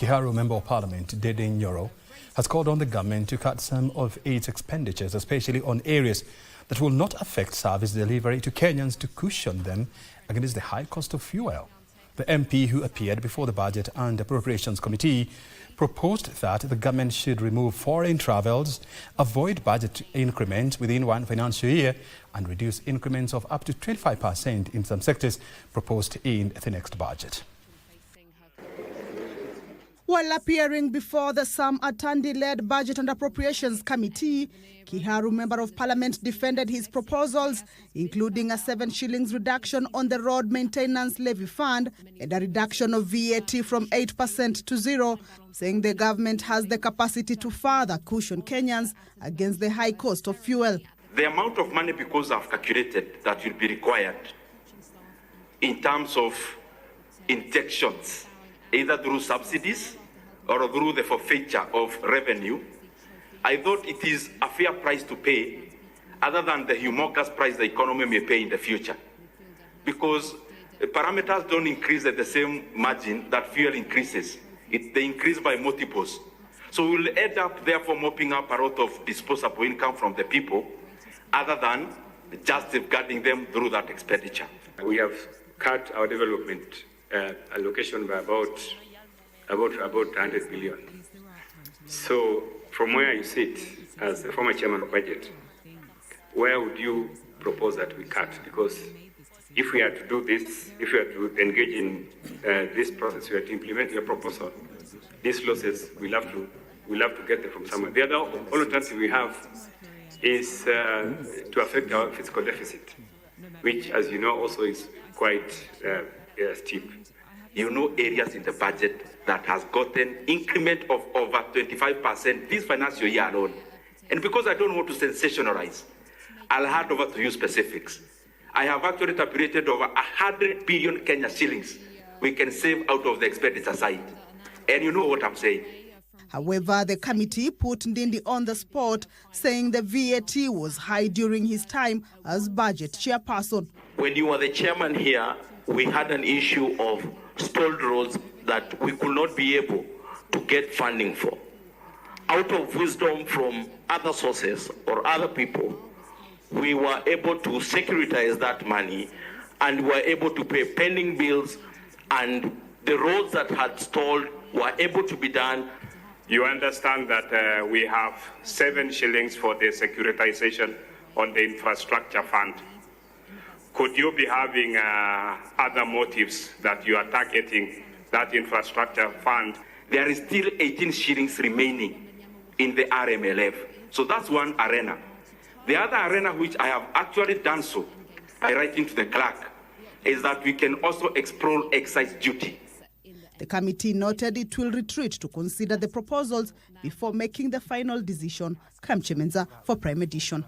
Kiharu Member of Parliament Ndindi Nyoro has called on the government to cut some of its expenditures, especially on areas that will not affect service delivery to Kenyans, to cushion them against the high cost of fuel. The MP, who appeared before the Budget and Appropriations Committee, proposed that the government should remove foreign travels, avoid budget increments within one financial year, and reduce increments of up to 25% in some sectors proposed in the next budget. While appearing before the Sam Atandi-led Budget and Appropriations Committee, Kiharu Member of Parliament defended his proposals, including a 7 shillings reduction on the Road Maintenance Levy Fund and a reduction of VAT from 8% to 0%, saying the government has the capacity to further cushion Kenyans against the high cost of fuel. The amount of money, because I've calculated, that will be required in terms of injections, either through subsidies or through the forfeiture of revenue, I thought it is a fair price to pay, other than the humongous price the economy may pay in the future. Because the parameters don't increase at the same margin that fuel increases. They increase by multiples. So we'll end up, therefore, mopping up a lot of disposable income from the people, other than just safeguarding them through that expenditure. We have cut our development allocation by about 100 billion. So from where you sit as the former chairman of budget, where would you propose that we cut? Because if we are to do this, if we are to engage in this process, we are to implement your proposal, these losses, we'll have to get them from somewhere. The other alternative we have is to affect our fiscal deficit, which, as you know, also is quite steep. You know areas in the budget that has gotten increment of over 25% this financial year alone. And because I don't want to sensationalize, I'll hand over to you specifics. I have actually tabulated over 100 billion Kenya shillings we can save out of the expenditure side. And you know what I'm saying. However, the committee put Ndindi on the spot, saying the VAT was high during his time as budget chairperson. When you were the chairman here, we had an issue of stalled roads that we could not be able to get funding for. Out of wisdom from other sources or other people, we were able to securitize that money and were able to pay pending bills, and the roads that had stalled were able to be done. You understand that we have 7 shillings for the securitization on the infrastructure fund. Could you be having other motives that you are targeting that infrastructure fund? There is still 18 shillings remaining in the RMLF. So that's one arena. The other arena, which I have actually done so by writing to the clerk, is that we can also explore excise duty. The committee noted it will retreat to consider the proposals before making the final decision. Kamchemenza for Prime Edition.